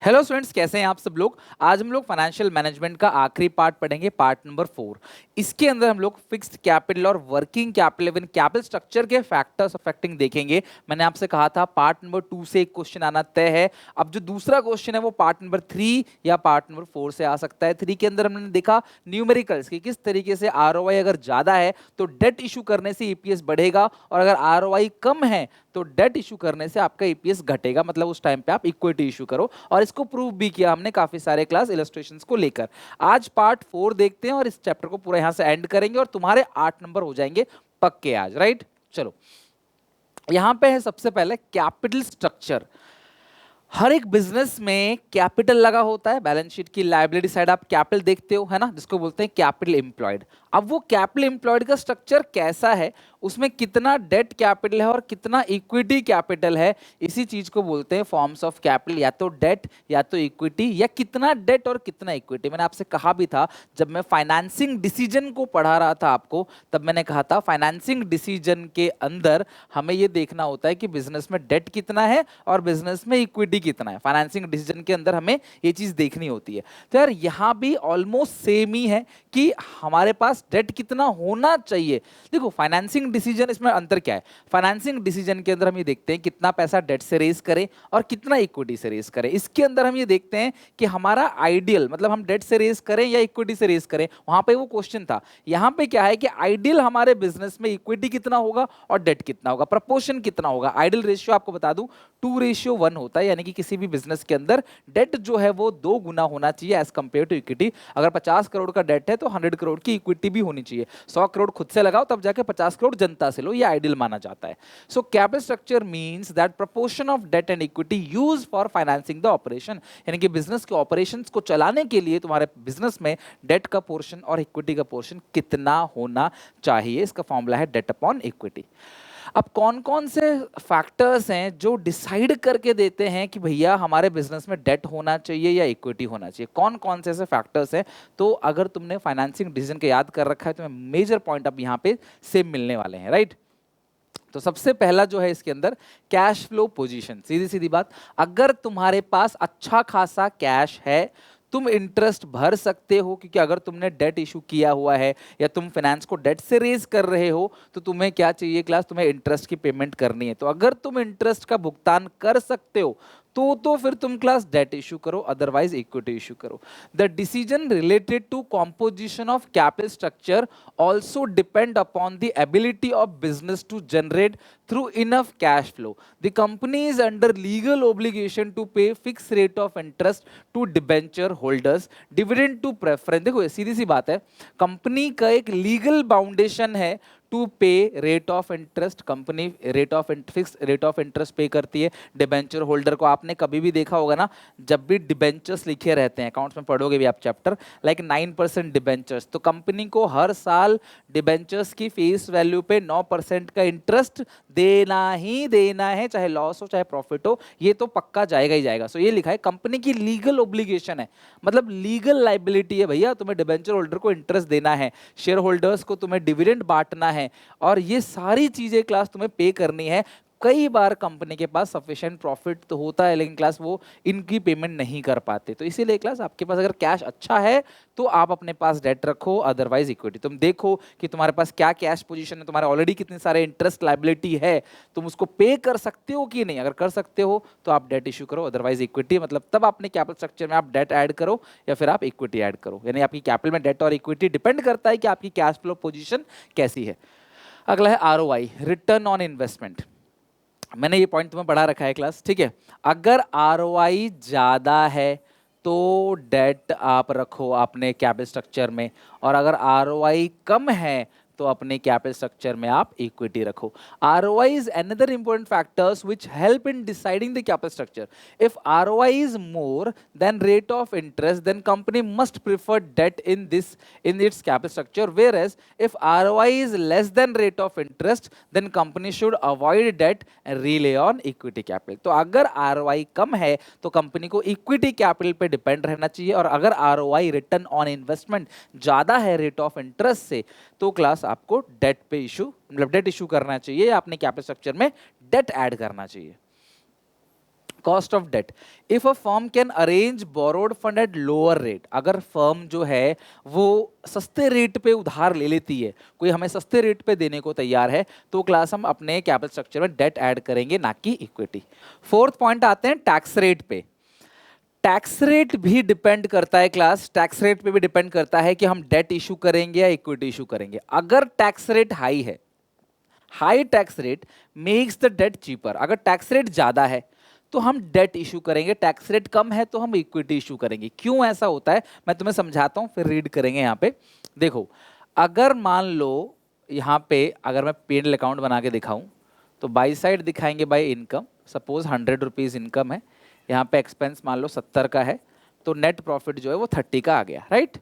Hello students, कैसे हैं आप सब लोग। आज हम लोग फाइनेंशियल मैनेजमेंट का आखिरी पार्ट पढ़ेंगे, पार्ट नंबर 4। इसके अंदर हम लोग फिक्स्ड कैपिटल और working capital even capital structure के फैक्टर्स अफेक्टिंग देखेंगे। मैंने आपसे कहा था पार्ट नंबर 2 से एक क्वेश्चन आना तय है। अब जो दूसरा क्वेश्चन है वो पार्ट नंबर 3 या पार्ट नंबर 4 से आ सकता है। 3 के अंदर हमने देखा न्यूमेरिकल्स की किस तरीके से आरओआई अगर ज्यादा है तो डेट इशू करने से ईपीएस बढ़ेगा, और अगर आरओआई कम है तो डेट इशू करने से आपका ईपीएस घटेगा। मतलब उस टाइम पे आप इक्विटी इशू करो, और इसको प्रूव भी किया हमने काफी सारे क्लास इलस्ट्रेशंस को लेकर। आज पार्ट 4 देखते हैं और इस चैप्टर को पूरा यहां से एंड करेंगे और तुम्हारे 8 नंबर हो जाएंगे पक्के आज, राइट। चलो, यहां पे है सबसे पहले कैपिटल स्ट्रक्चर। हर एक बिजनेस में कैपिटल लगा होता है। बैलेंस शीट की लायबिलिटी साइड आप कैपिटल देखते हो, है ना, जिसको बोलते हैं कैपिटल एम्प्लॉयड। अब वो कैपिटल एम्प्लॉयड का स्ट्रक्चर कैसा है, उसमें कितना डेट कैपिटल है और कितना इक्विटी कैपिटल है, इसी चीज को बोलते हैं फॉर्म्स ऑफ कैपिटल, या तो डेट या तो इक्विटी, या कितना डेट और कितना इक्विटी। मैंने आपसे कहा भी था जब मैं फाइनेंसिंग डिसीजन को पढ़ा रहा था आपको, तब मैंने कहा था फाइनेंसिंग डिसीजन के अंदर हमें यह देखना होता है कि बिजनेस में डेट कितना है और बिजनेस में इक्विटी कितना है। फाइनेंसिंग डिसीजन के अंदर हमें ये चीज देखनी होती है। तो यार यहां भी ऑलमोस्ट सेम ही है कि हमारे पास डेट कितना होना चाहिए। देखो, फाइनेंसिंग डिसीजन, इसमें अंतर क्या है। फाइनेंसिंग डिसीजन के अंदर हम ये देखते हैं कितना पैसा डेट से रेज करें और कितना इक्विटी से रेज करें। इसके अंदर हम ये देखते हैं कि हमारा आइडियल, मतलब हम डेट से रेज करें या इक्विटी से रेज करें, वहां पे वो क्वेश्चन था। यहां पे क्या है कि आइडियल हमारे बिजनेस में इक्विटी कितना होगा और डेट कितना होगा, प्रपोर्शन कितना होगा। आइडियल रेशियो आपको बता दूं 2:1 होता है, यानी कि किसी भी बिजनेस के अंदर डेट जो है वो 2 गुना होना चाहिए एज कंपेयर टू इक्विटी। अगर 50 करोड़ का डेट है तो 100 करोड़ की इक्विटी भी होनी चाहिए। 100 करोड़ खुद से लगाओ तब जाके 50 करोड़ जनता से लो, ये आइडियल माना जाता है। So capital structure means that proportion of debt and equity used for financing the operation, यानी कि बिजनेस के ऑपरेशंस को चलाने के लिए तुम्हारे बिजनेस में डेट का पोर्शन और इक्विटी का पोर्शन कितना होना चाहिए। इसका फॉर्मूला है डेट अपॉन इक्विटी। अब कौन कौन से फैक्टर्स हैं जो डिसाइड करके देते हैं कि भैया हमारे बिजनेस में डेट होना चाहिए या इक्विटी होना चाहिए, कौन कौन से ऐसे फैक्टर्स हैं। तो अगर तुमने फाइनेंसिंग डिसीजन के याद कर रखा है तो मेजर पॉइंट अब यहाँ पे सेम मिलने वाले हैं, राइट। तो सबसे पहला जो है इसके अंदर कैश फ्लो पोजीशन। सीधी सीधी बात, अगर तुम्हारे पास अच्छा खासा कैश है तुम इंटरेस्ट भर सकते हो, क्योंकि अगर तुमने डेट इशू किया हुआ है या तुम फाइनेंस को डेट से रेज कर रहे हो तो तुम्हें क्या चाहिए क्लास, तुम्हें इंटरेस्ट की पेमेंट करनी है। तो अगर तुम इंटरेस्ट का भुगतान कर सकते हो तो फिर तुम क्लास डेट इशू करो, अदरवाइज इक्विटी इशू करो। The decision related to composition of capital structure also depend upon the ability of business to generate through enough cash flow. The company is under legal obligation to pay fixed rate of interest to debenture holders, dividend to preference। देखो ये सीधी सी बात है, company का एक legal बाउंडेशन है to पे rate of interest. Company rate of fix rate of interest पे करती है डिबेंचर होल्डर को। आपने कभी भी देखा होगा ना, जब भी डिबेंचर्स लिखे रहते हैं, अकाउंट्स में पढ़ोगे भी आप चैप्टर, लाइक 9% डिबेंचर्स, तो कंपनी को हर साल डिबेंचर्स की फेस वैल्यू पे 9% का इंटरेस्ट देना ही देना है, चाहे लॉस हो चाहे प्रॉफिट हो, ये तो पक्का जाएगा ही जाएगा। सो ये लिखा है कंपनी की लीगल ऑब्लिगेशन है, मतलब लीगल लाइबिलिटी है भैया, तुम्हें डिबेंचर होल्डर को इंटरेस्ट देना है, शेयर होल्डर्स को तुम्हें डिविडेंड बांटना है, और ये सारी चीजें क्लास तुम्हें पे करनी है। कई बार कंपनी के पास सफिशिएंट प्रॉफिट तो होता है लेकिन क्लास वो इनकी पेमेंट नहीं कर पाते। तो इसीलिए क्लास आपके पास अगर कैश अच्छा है तो आप अपने पास डेट रखो, अदरवाइज इक्विटी। तुम देखो कि तुम्हारे पास क्या कैश पोजीशन है, तुम्हारे ऑलरेडी कितने सारे इंटरेस्ट लायबिलिटी है, तुम उसको पे कर सकते हो कि नहीं। अगर कर सकते हो तो आप डेट इशू करो, अदरवाइज इक्विटी। मतलब तब अपने कैपिटल स्ट्रक्चर में आप डेट ऐड करो या फिर आप इक्विटी ऐड करो, यानी आपकी कैपिटल में डेट और इक्विटी डिपेंड करता है कि आपकी कैश फ्लो पोजीशन कैसी है। अगला है आरओआई, रिटर्न ऑन इन्वेस्टमेंट। मैंने ये पॉइंट तुम्हें पढ़ा रखा है क्लास, ठीक है। अगर आरओआई ज्यादा है तो डेट आप रखो अपने कैपिटल स्ट्रक्चर में, और अगर आरओआई कम है तो अपने कैपिटल स्ट्रक्चर में आप इक्विटी रखो। ROI is another important factors which help in deciding the capital structure. If ROI is more than rate of interest, then company must prefer debt in its capital structure. Whereas if ROI is less than rate of interest, then company should avoid debt and rely on equity capital. तो अगर ROI कम है तो company को equity capital पे depend रहना चाहिए, और अगर ROI रिटर्न ऑन इन्वेस्टमेंट ज्यादा है रेट ऑफ इंटरेस्ट से तो क्लास आपको डेट पे इशू, मतलब डेट इशू करना चाहिए या अपने कैपिटल स्ट्रक्चर में डेट ऐड करना चाहिए। Cost of debt, if a firm can arrange borrowed fund at lower rate, अगर फर्म जो है वो सस्ते रेट पे उधार ले लेती है, कोई हमें सस्ते रेट पे देने को तैयार है, तो क्लास हम अपने कैपिटल स्ट्रक्चर में डेट ऐड करेंगे, ना कि इक्विटी। फोर्थ पॉइंट आते हैं टैक्स रेट पे। टैक्स रेट भी डिपेंड करता है क्लास, टैक्स रेट पे भी डिपेंड करता है कि हम डेट इशू करेंगे या इक्विटी इशू करेंगे। अगर टैक्स रेट हाई है, high tax rate makes the debt cheaper, अगर टैक्स रेट ज्यादा है तो हम डेट इशू करेंगे, टैक्स रेट कम है तो हम इक्विटी इशू करेंगे। क्यों ऐसा होता है मैं तुम्हें समझाता हूं, फिर रीड करेंगे। यहाँ पे देखो, अगर मान लो यहाँ पे अगर मैं P&L अकाउंट बना के दिखाऊं, तो बाई साइड दिखाएंगे by income, suppose 100 rupees income है, यहाँ पे एक्सपेंस मान लो 70 का है, तो नेट प्रॉफिट जो है वो 30 का आ गया, राइट।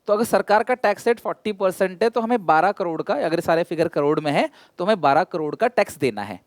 तो अगर सरकार का टैक्स रेट 40% है तो हमें 12 करोड़ का, अगर सारे फिगर करोड़ में है तो हमें 12 करोड़ का टैक्स देना है।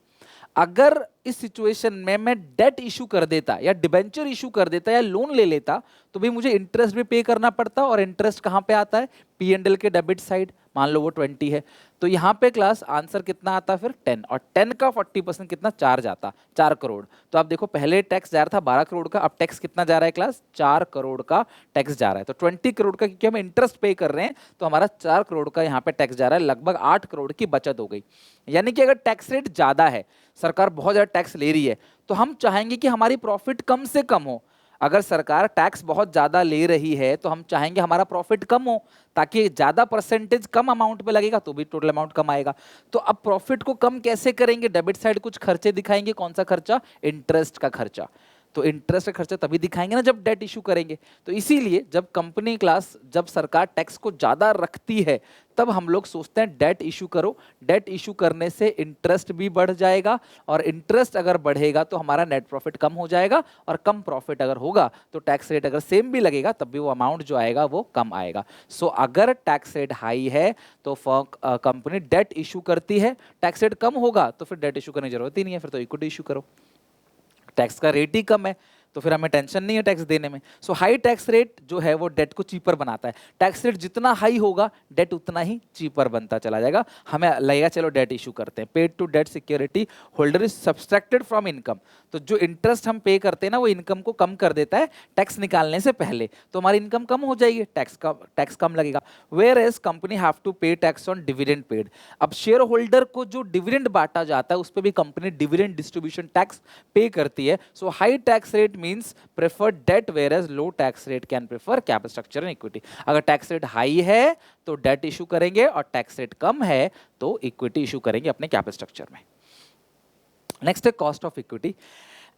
अगर इस सिचुएशन में मैं डेट इशू कर देता या डिबेंचर इशू कर देता या लोन ले लेता, तो भी मुझे इंटरेस्ट भी पे करना पड़ता, और इंटरेस्ट कहां पे आता है, P&L के डेबिट साइड, मान लो वो 20 है, तो यहां पे क्लास आंसर कितना आता फिर 10, और 10 का 40% कितना, 4 जाता, 4 करोड़। तो आप देखो पहले टैक्स जा रहा था 12 करोड़ का, अब टैक्स कितना जा रहा है क्लास, 4 करोड़ का टैक्स जा रहा है। तो 20 करोड़ का क्योंकि हम इंटरेस्ट पे कर रहे हैं तो हमारा 4 करोड़ का यहाँ पे टैक्स जा रहा है, लगभग 8 करोड़ की बचत हो गई। यानी कि अगर टैक्स रेट ज्यादा है, सरकार बहुत ज्यादा टैक्स ले रही है, तो हम चाहेंगे कि हमारी प्रॉफिट कम से कम हो। अगर सरकार टैक्स बहुत ज्यादा ले रही है तो हम चाहेंगे हमारा प्रॉफिट कम हो, ताकि ज्यादा परसेंटेज कम अमाउंट पे लगेगा तो भी टोटल अमाउंट कम आएगा। तो अब प्रॉफिट को कम कैसे करेंगे, डेबिट साइड कुछ खर्चे दिखाएंगे, कौन सा खर्चा, इंटरेस्ट का खर्चा। तो इंटरेस्ट का खर्चा तभी दिखाएंगे ना जब डेट इशू करेंगे। तो इसीलिए जब कंपनी क्लास, जब सरकार टैक्स को ज्यादा रखती है, तब हम लोग सोचते हैं डेट इशू करो। डेट इशू करने से इंटरेस्ट भी बढ़ जाएगा, और इंटरेस्ट अगर बढ़ेगा तो हमारा नेट प्रॉफिट कम हो जाएगा, और कम प्रॉफिट अगर होगा तो टैक्स रेट अगर सेम भी लगेगा तब भी वो अमाउंट जो आएगा वो कम आएगा। सो अगर टैक्स रेट हाई है तो कंपनी डेट इशू करती है, टैक्स रेट कम होगा तो फिर डेट इशू करने की जरूरत ही नहीं है, फिर तो इक्विटी इशू करो। टैक्स का रेट ही कम है तो फिर हमें टेंशन नहीं है टैक्स देने में। सो हाई टैक्स रेट जो है वो डेट को चीपर बनाता है। टैक्स रेट जितना हाई होगा डेट उतना ही चीपर बनता चला जाएगा। हमें लगेगा चलो डेट इशू करते हैं, paid to debt security holder is subtracted from income. तो जो इंटरेस्ट हम पे करते हैं ना वो इनकम को कम कर देता है टैक्स निकालने से पहले, तो हमारी इनकम कम हो जाएगी, टैक्स कम लगेगा। Whereas company have to pay tax on dividend paid. अब शेयर होल्डर को जो डिविडेंड बांटा जाता है उस पर भी company dividend distribution tax pay करती है। So high tax rate means prefer debt whereas low tax rate can prefer capital structure and equity। अगर टैक्स रेट हाई है तो डेट इशू करेंगे, और टैक्स रेट कम है तो इक्विटी इशू करेंगे अपने कैपिटल स्ट्रक्चर में। नेक्स्ट है cost of equity.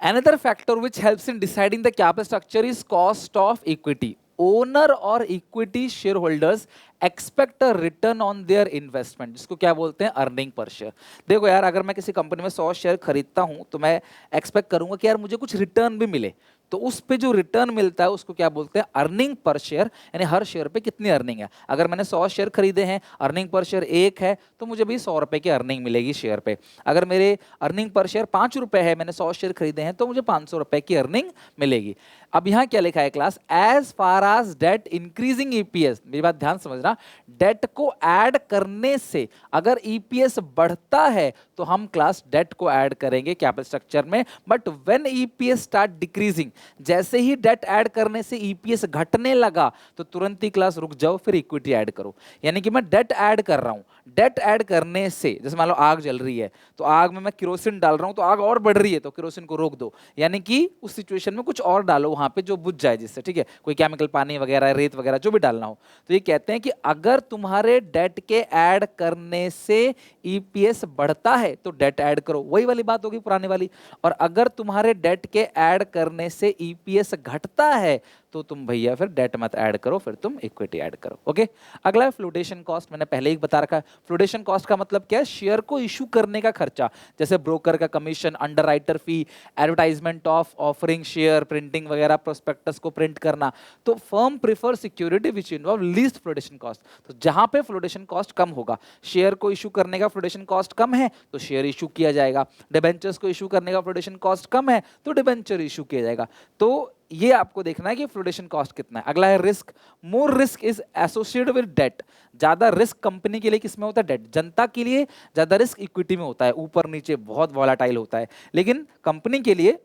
Another factor which helps in deciding the capital structure is cost of equity। Owner और equity shareholders expect a return on their investment, जिसको क्या बोलते हैं, earning per share. देखो यार, अगर मैं किसी कंपनी में 100 शेयर खरीदता हूं तो मैं एक्सपेक्ट करूंगा कि यार मुझे कुछ रिटर्न भी मिले, तो उस पे जो रिटर्न मिलता है उसको क्या बोलते हैं, अर्निंग पर शेयर। यानी हर शेयर पे कितनी अर्निंग है। अगर मैंने 100 शेयर खरीदे हैं, अर्निंग पर शेयर 1 है, तो मुझे भी 100 रुपए की अर्निंग मिलेगी शेयर पे। अगर मेरे अर्निंग पर शेयर 5 रुपए है, मैंने 100 शेयर खरीदे हैं, तो मुझे 500 रुपए की अर्निंग मिलेगी। अब यहां क्या लिखा है class, as far as debt increasing EPS, मेरी बात ध्यान समझना, डेट को ऐड करने से अगर ईपीएस बढ़ता है तो हम क्लास डेट को ऐड करेंगे कैपिटल स्ट्रक्चर में। But when EPS start decreasing, जैसे ही डेट ऐड करने से ईपीएस घटने लगा तो तुरंत ही क्लास रुक जाओ, फिर इक्विटी ऐड करो। यानी कि मैं डेट ऐड कर रहा हूं, डेट ऐड करने से, जैसे मान लो आग जल रही है तो आग में मैं केरोसिन डाल रहा हूं तो आग और बढ़ रही है, तो केरोसिन को रोक दो। यानी कि उस सिचुएशन में कुछ और डालो वहां पे जो बुझ जाए जिससे, ठीक है, कोई केमिकल, पानी वगैरह, रेत वगैरह जो भी डालना हो। तो ये कहते हैं कि अगर तुम्हारे डेट के ऐड करने से ईपीएस बढ़ता है तो डेट ऐड करो, वही वाली बात होगी पुराने वाली। और अगर तुम्हारे डेट के ऐड करने से ईपीएस घटता है तो तुम भैया फिर डेट मत ऐड करो, फिर तुम इक्विटी ऐड करो। ओके, अगला है फ्लोटेशन कॉस्ट। मैंने पहले ही बता रखा है, फ्लोटेशन कॉस्ट का मतलब क्या है, शेयर को इशू करने का खर्चा, जैसे ब्रोकर का commission, underwriter fee, advertisement of offering share, printing वगैरह, प्रोस्पेक्टस को प्रिंट करना। तो firm prefer security which involve least flotation cost. तो जहां पे फ्लोटेशन कॉस्ट कम होगा, शेयर को इशू करने का फ्लोटेशन कॉस्ट कम है तो शेयर इशू किया जाएगा, डिबेंचर्स को इशू करने का फ्लोटेशन कॉस्ट कम है तो डिबेंचर इशू किया जाएगा। तो ये आपको देखना है कि फ्लोटेशन कॉस्ट कितना है। अगला है risk. More risk is associated with debt. ज्यादा रिस्क कंपनी के लिए किसमें होता है, डेट। जनता के लिए ज्यादा रिस्क इक्विटी में होता है, ऊपर नीचे बहुत वॉलेटाइल होता है, लेकिन कंपनी के लिए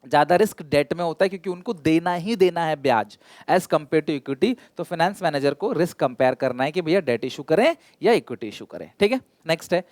ज्यादा रिस्क डेट में होता है क्योंकि उनको देना ही देना है ब्याज एज कंपेयर टू इक्विटी। तो फाइनेंस मैनेजर को रिस्क कंपेयर करना है कि भैया डेट इशू करें या इक्विटी इशू करें। ठीक है, नेक्स्ट है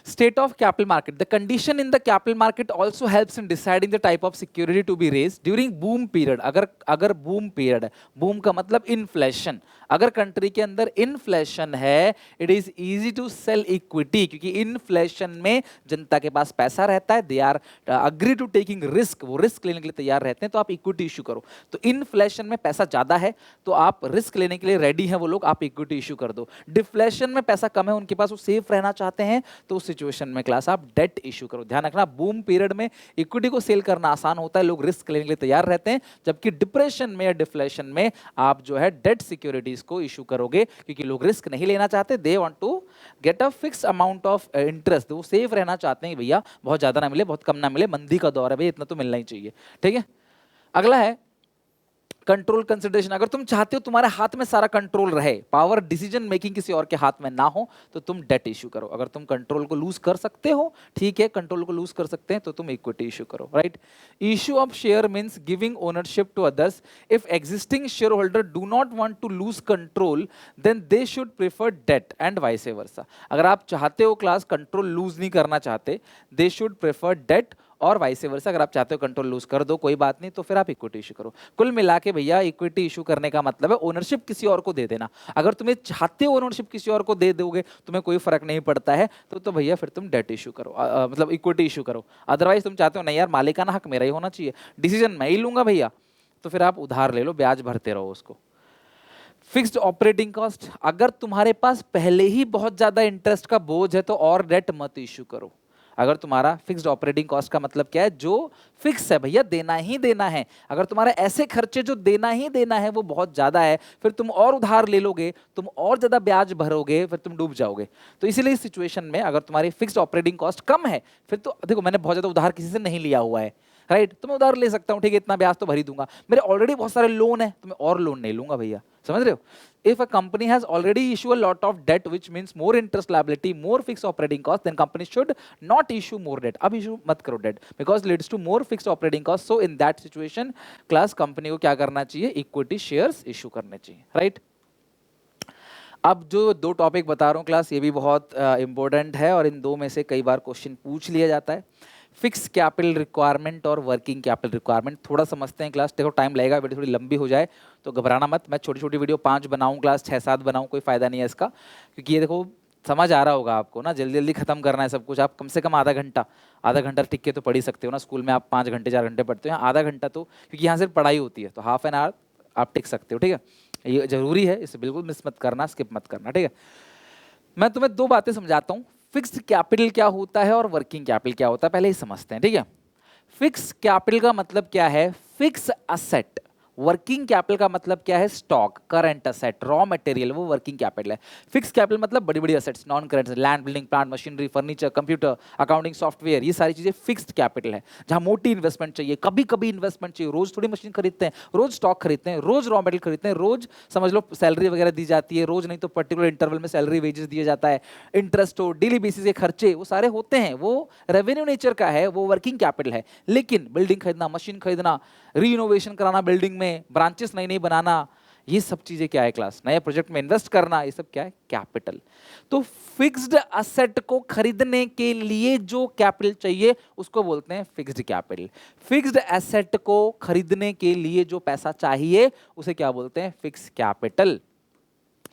state of capital market. The condition in the capital market also helps in deciding the type of security to be raised during boom period. अगर boom period है, boom का मतलब inflation, अगर country के अंदर इन्फ्लेशन है, it is easy to sell equity, क्योंकि inflation में जनता के पास पैसा रहता है, they are agree to taking risk, वो रिस्क लेने के लिए तैयार रहते हैं, तो आप इक्विटी इशू करो। तो इन्फ्लेशन में पैसा ज्यादा है तो आप रिस्क लेने के लिए रेडी हैं वो लोग, आप इक्विटी इशू कर दो। डिफ्लेशन में पैसा कम है उनके पास, वो सेफ रहना चाहते हैं, तो उस सिचुएशन में क्लास आप डेट इशू करो। ध्यान रखना, बूम पीरियड में इक्विटी को सेल करना आसान होता है, लोग रिस्क लेने के लिए तैयार रहते हैं, जबकि डिप्रेशन में या डिफ्लेशन में आप जो है डेट सिक्योरिटीज को इशू करोगे, क्योंकि लोग रिस्क नहीं लेना चाहते, they want to get a fix amount of interest, वो सेफ रहना चाहते हैं भैया, बहुत ज्यादा ना मिले बहुत कम ना मिले, मंदी का दौर है भैया, इतना तो मिलना ही चाहिए। ठीक है, अगला है कंट्रोल कंसिडरेशन। अगर तुम चाहते हो तुम्हारे हाथ में सारा कंट्रोल रहे, पावर डिसीजन मेकिंग किसी और के हाथ में ना हो, तो तुम डेट इशू करो। अगर तुम कंट्रोल को लूज कर सकते हो, ठीक है, कंट्रोल को लूज कर सकते हैं, तो तुम इक्विटी इशू करो। Right, issue of share means giving ownership to others. If existing share holder do not want to lose control, then they should prefer debt and vice versa. अगर आप चाहते हो क्लास कंट्रोल लूज नहीं करना चाहते, दे should prefer date और vice versa. अगर आप चाहते हो कंट्रोल लूज कर दो, कोई बात नहीं, तो फिर आप इक्विटी इशू करो। कुल मिला के भैया इक्विटी इशू करने का मतलब है ओनरशिप किसी और को दे देना। अगर तुम्हें चाहते हो ओनरशिप किसी और को दे दोगे, तुम्हें कोई फर्क नहीं पड़ता है, तो भैया फिर तुम डेट इशू करो, मतलब इक्विटी इशू करो। अदरवाइज तुम चाहते हो नहीं यार मालिकाना हक मेरा ही होना चाहिए, डिसीजन मैं ही लूंगा भैया, तो फिर आप उधार ले लो, ब्याज भरते रहो उसको। फिक्स्ड ऑपरेटिंग कॉस्ट, अगर तुम्हारे पास पहले ही बहुत ज्यादा इंटरेस्ट का बोझ है तो और डेट मत इशू करो। अगर तुम्हारा फिक्स्ड ऑपरेटिंग कॉस्ट का मतलब क्या है, जो फिक्स है भैया देना ही देना है, अगर तुम्हारे ऐसे खर्चे जो देना ही देना है वो बहुत ज्यादा है, फिर तुम और उधार ले लोगे, तुम और ज्यादा ब्याज भरोगे, फिर तुम डूब जाओगे। तो इसीलिए इस सिचुएशन में अगर तुम्हारी फिक्स्ड ऑपरेटिंग कॉस्ट कम है, फिर तो देखो मैंने बहुत ज्यादा उधार किसी से नहीं लिया हुआ है, राइट, तो मैं उधार ले सकता हूँ, ठीक है, इतना ब्याज तो भर ही दूंगा, मेरे ऑलरेडी बहुत सारे लोन है, तो मैं और लोन नहीं लूंगा भैया, समझ रहे हो। If a company has already issued a lot of debt, which means more interest liability, more fixed operating cost, then company should not issue more debt. अब issue मत करो debt, because leads to more fixed operating cost. So in that situation, class company को क्या करना चाहिए, equity shares issue करने चाहिए, right? अब जो दो टॉपिक बता रहा हूँ क्लास, ये भी बहुत इंपॉर्टेंट है और इन दो में से कई बार क्वेश्चन पूछ लिया जाता है। फिक्स कैपिटल रिक्वायरमेंट और वर्किंग कैपिटल रिक्वायरमेंट थोड़ा समझते हैं क्लास। देखो टाइम लगेगा, वीडियो थोड़ी लंबी हो जाए तो घबराना मत, मैं छोटी छोटी वीडियो 5 बनाऊं क्लास, 6-7 बनाऊं, कोई फायदा नहीं है इसका, क्योंकि ये देखो समझ आ रहा होगा आपको ना, जल्दी जल्दी खत्म करना है सब कुछ। आप कम से कम आधा घंटा टिक के तो पढ़ ही सकते हो ना, स्कूल में आप 5 घंटे 4 घंटे पढ़ते हो, आधा घंटा तो, क्योंकि यहाँ सिर्फ पढ़ाई होती है, तो हाफ एन आवर आप टिक सकते हो, ठीक है, ये जरूरी है, इसे बिल्कुल मिस मत करना, स्किप मत करना, ठीक है। मैं तुम्हें दो बातें समझाता हूँ, फिक्स्ड कैपिटल क्या होता है और वर्किंग कैपिटल क्या होता है, पहले ही समझते हैं, ठीक है। फिक्स कैपिटल का मतलब क्या है, फिक्स असेट। वर्किंग कैपिटल का मतलब क्या है, stock, current asset, raw material, वो वर्किंग कैपिटल है। फिक्स कैपिटल मतलब बड़ी बड़ी assets, non current, land, building, plant, machinery, furniture, computer, accounting software, ये सारी चीजें फिक्स्ड कैपिटल है। जहां मोटी इन्वेस्टमेंट चाहिए, कभी कभी इन्वेस्टमेंट चाहिए, रोज थोड़ी मशीन खरीदते हैं, रोज स्टॉक खरीदते हैं, रोज रॉ मटेरियल खरीदते हैं, रोज समझ लो सैलरी वगैरह दी जाती है, रोज नहीं तो पर्टिकुलर इंटरवल में सैलरी वेजेस दिया जाता है, इंटरेस्ट हो, डेली बेसिस के खर्चे, वो सारे होते हैं, वो रेवेन्यू नेचर का है, वो वर्किंग कैपिटल है। लेकिन बिल्डिंग खरीदना, मशीन खरीदना, रीइनोवेशन कराना बिल्डिंग में, ब्रांचेस नहीं बनाना, ये सब चीजें क्या है क्लास, नए प्रोजेक्ट में इन्वेस्ट करना, ये सब क्या है, कैपिटल। तो फिक्स्ड असेट को खरीदने के लिए जो कैपिटल चाहिए उसको बोलते हैं फिक्स्ड कैपिटल। फिक्स्ड एसेट को खरीदने के लिए जो पैसा चाहिए उसे क्या बोलते हैं, fixed capital.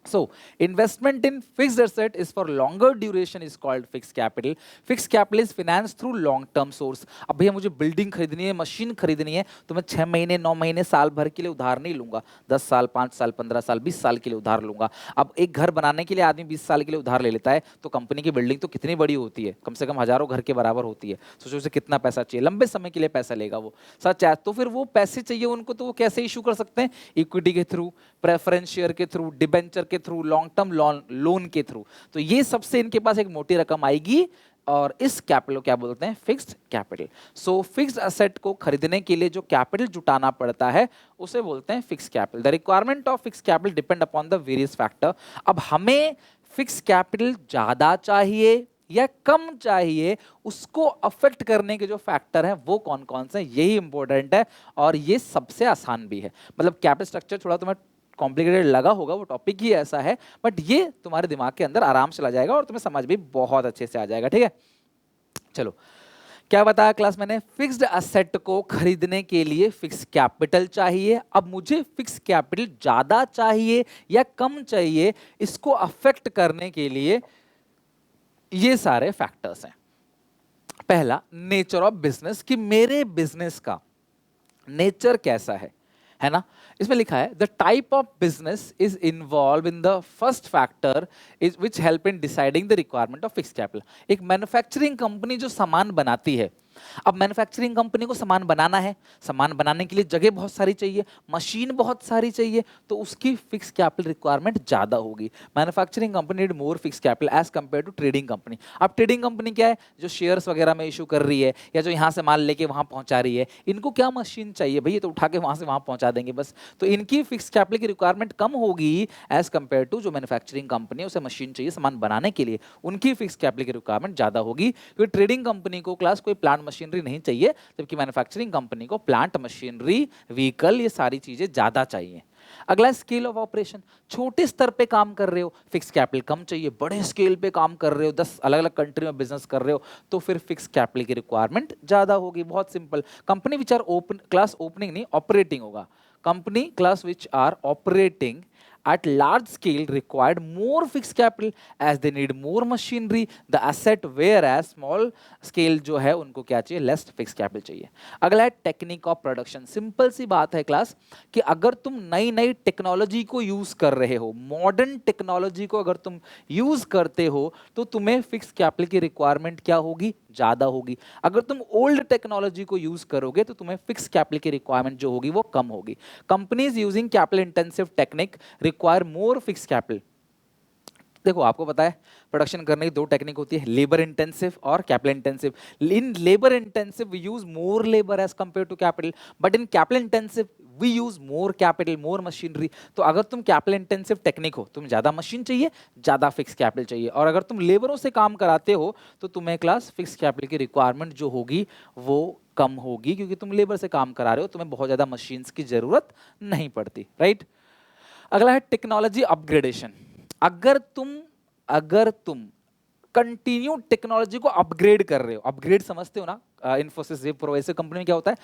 So investment in fixed asset is for longer duration is called fixed capital. Fixed capital is financed through long term source. अब भैया मुझे बिल्डिंग खरीदनी है, मशीन खरीदनी है, तो मैं 6 महीने 9 महीने साल भर के लिए उधार नहीं लूंगा, 10 साल 5 साल 15 साल 20 साल के लिए उधार लूंगा। अब एक घर बनाने के लिए आदमी 20 साल के लिए उधार ले लेता है, तो कंपनी की बिल्डिंग तो कितनी बड़ी होती है, कम से कम हजारों घर के बराबर होती है, सोचो उसे कितना पैसा चाहिए, लंबे समय के लिए पैसा लेगा वो, सच है। तो फिर वो पैसे चाहिए उनको, तो वो कैसे इशू कर सकते हैं, इक्विटी के थ्रू, प्रेफरेंस शेयर के थ्रू, डिबेंचर के थ्रू, लॉन्ग टर्म लोन के थ्रू। तो ये सबसे इनके पास एक मोटी रकम आएगी और इस कैपिटल को क्या बोलते हैं, फिक्स्ड कैपिटल। सो फिक्स्ड असेट को खरीदने के लिए जो कैपिटल जुटाना पड़ता है उसे बोलते हैं fixed capital. The requirement of fixed capital depend upon the various factor. अब हमें फिक्स्ड कैपिटल ज्यादा चाहिए या कम चाहिए, उसको अफेक्ट करने के जो फैक्टर हैं वो कौन कौन से हैं, यही इंपॉर्टेंट है और ये सबसे आसान भी है। मतलब कैपिटल स्ट्रक्चर थोड़ा तुम्हें कॉम्प्लिकेटेड लगा होगा, वो टॉपिक ही ऐसा है, बट ये तुम्हारे दिमाग के अंदर आराम से चला जाएगा और तुम्हें समझ भी बहुत अच्छे से आ जाएगा। ठीक है, चलो क्या बताया क्लास मैंने, फिक्स्ड असेट को खरीदने के लिए फिक्स कैपिटल चाहिए। अब मुझे फिक्स कैपिटल ज्यादा चाहिए या कम चाहिए, इसको अफेक्ट करने के लिए ये सारे फैक्टर्स हैं। पहला, नेचर ऑफ बिजनेस, कि मेरे बिजनेस का नेचर कैसा है ना। इसमें लिखा है the type of business is involve in the first factor is which help in deciding the requirement of fix capital. एक मैन्युफैक्चरिंग कंपनी जो सामान बनाती है, अब मैन्युफैक्चरिंग कंपनी को सामान बनाना है, सामान बनाने के लिए जगह बहुत सारी चाहिए, मशीन बहुत सारी चाहिए, तो उसकी फिक्स कैपिटल रिक्वायरमेंट ज्यादा होगी। Manufacturing company need more fix capital as compare to trading company. अब ट्रेडिंग कंपनी क्या है, जो शेयर्स वगैरह में इशू कर रही है या जो यहाँ से माल लेके वहां पहुंचा रही है, इनको क्या मशीन चाहिए भैया, तो उठा के वहां से वहां पहुंचा देंगे बस। तो इनकी फिक्स कैपिटल की रिक्वायरमेंट कम होगी एज कंपेयर टू जो मैन्युफैक्चरिंग कंपनी है, उसे मशीन चाहिए सामान बनाने के लिए, उनकी फिक्स कैपिटल की रिक्वायरमेंट ज्यादा होगी। क्योंकि ट्रेडिंग कंपनी को क्लास कोई प्लांट मशीनरी नहीं चाहिए, जबकि मैन्युफैक्चरिंग कंपनी को प्लांट मशीनरी, व्हीकल, ये सारी चीजें ज्यादा चाहिए। अगला, स्केल ऑफ ऑपरेशन, छोटे स्तर पे काम कर रहे हो फिक्स कैपिटल कम चाहिए, बड़े स्केल पे काम कर रहे हो 10 अलग अलग कंट्री में बिजनेस कर रहे हो तो फिर फिक्स कैपिटल की रिक्वायरमेंट ज्यादा होगी। बहुत simple, company which are open class, opening नहीं ऑपरेटिंग होगा, company class which are operating at large scale required more fixed capital as they need more machinery the asset, whereas small scale जो है उनको क्या चाहिए, less fixed capital चाहिए। अगला है टेक्निक ऑफ प्रोडक्शन। सिंपल सी बात है क्लास कि अगर तुम नई नई टेक्नोलॉजी को यूज कर रहे हो, मॉडर्न टेक्नोलॉजी को अगर तुम यूज करते हो तो तुम्हें फिक्स कैपिटल की रिक्वायरमेंट क्या होगी, ज्यादा होगी। अगर तुम ओल्ड टेक्नोलॉजी को यूज करोगे तो तुम्हें फिक्स कैपिटल की रिक्वायरमेंट जो होगी वो कम होगी। Companies using capital intensive technique require more fix capital. देखो आपको पता है प्रोडक्शन करने की दो टेक्निक होती है, लेबर इंटेंसिव और capital intensive. In labour intensive we use more labour as compare to capital, but in capital intensive we use more capital, more machinery. तो अगर तुम कैपिटल इंटेंसिव टेक्निक हो, तुम्हें ज्यादा मशीन चाहिए, ज्यादा फिक्स कैपिटल चाहिए, और अगर तुम लेबरों से काम कराते हो तो तुम्हें क्लास फिक्स कैपिटल की रिक्वायरमेंट जो होगी वो कम होगी, क्योंकि तुम लेबर से काम करा रहे हो, तुम्हें बहुत ज्यादा मशीन्स की जरूरत नहीं पड़ती, राइट। अगला है टेक्नोलॉजी अपग्रेडेशन। अगर तुम कंटिन्यू टेक्नोलॉजी को अपग्रेड कर रहे हो, अपग्रेड समझते हो ना, इन्फोसिस, विप्रो, ऐसे कंपनी में क्या होता है,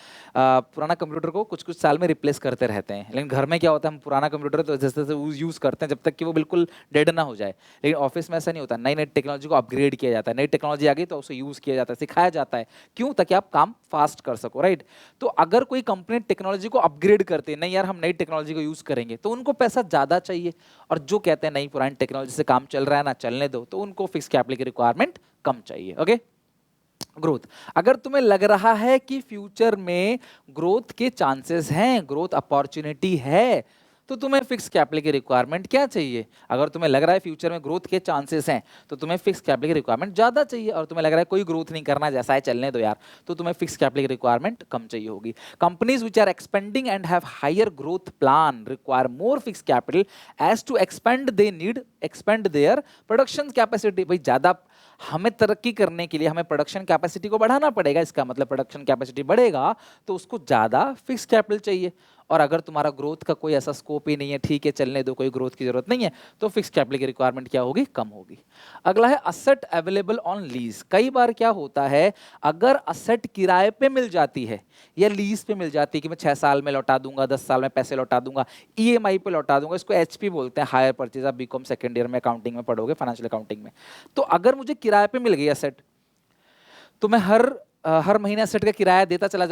पुराना कंप्यूटर को कुछ कुछ साल में रिप्लेस करते रहते हैं। लेकिन घर में क्या होता है, हम पुराना कंप्यूटर तो जैसे जैसे यूज करते हैं जब तक कि वो बिल्कुल डेड ना हो जाए। लेकिन ऑफिस में ऐसा नहीं होता, नई नई टेक्नोलॉजी को अपग्रेड किया जाता है, नई टेक्नोलॉजी आ गई तो उसे यूज किया जाता है, सिखाया जाता है, क्यों, ताकि आप काम फास्ट कर सको, राइट। तो अगर कोई कंपनी टेक्नोलॉजी को अपग्रेड करते हैं, नहीं यार हम नई टेक्नोलॉजी को यूज करेंगे, तो उनको पैसा ज्यादा चाहिए। और जो कहते हैं नहीं पुरानी टेक्नोलॉजी से काम चल रहा है ना, चलने दो, तो उनको फिक्स कैपिटल की रिक्वायरमेंट कम चाहिए। ओके, ग्रोथ, अगर तुम्हें लग रहा है कि फ्यूचर में ग्रोथ के चांसेस हैं, ग्रोथ अपॉर्चुनिटी है, तो तुम्हें फिक्स कैपिटल की रिक्वायरमेंट क्या चाहिए। अगर तुम्हें लग रहा है फ्यूचर में ग्रोथ के चांसेस हैं तो तुम्हें फिक्स कैपिटल की रिक्वायरमेंट ज्यादा चाहिए, और तुम्हें लग रहा है कोई ग्रोथ नहीं करना, जैसा है चलने दो यार, तो तुम्हें फिक्स कैपिटल की रिक्वायरमेंट कम चाहिए होगी। Companies which are expanding and have higher growth plan require more fix capital as to expand, they need expand their production capacity. भाई ज्यादा हमें तरक्की करने के लिए हमें प्रोडक्शन कैपेसिटी को बढ़ाना पड़ेगा, इसका मतलब प्रोडक्शन कैपेसिटी बढ़ेगा तो उसको ज्यादा फिक्स कैपिटल चाहिए। और अगर तुम्हारा ग्रोथ का कोई ऐसा स्कोप ही नहीं है, ठीक है चलने दो, कोई ग्रोथ की जरूरत नहीं है, तो फिक्स कैपिटल की रिक्वायरमेंट क्या होगी, कम होगी। अगला है असेट अवेलेबल ऑन लीज। कई बार क्या होता है, अगर असेट किराए पे मिल जाती है या लीज पे मिल जाती है कि मैं 6 साल में लौटा दूंगा, 10 साल में पैसे लौटा दूंगा, ईएमआई पे लौटा दूंगा, इसको एचपी बोलते हैं, हायर परचेज। आप बीकॉम सेकंड ईयर में अकाउंटिंग में पढ़ोगे, फाइनेंशियल अकाउंटिंग में। तो अगर मुझे किराए पे मिल गई असेट, तो मैं हर महीने असेट का किराया देता चला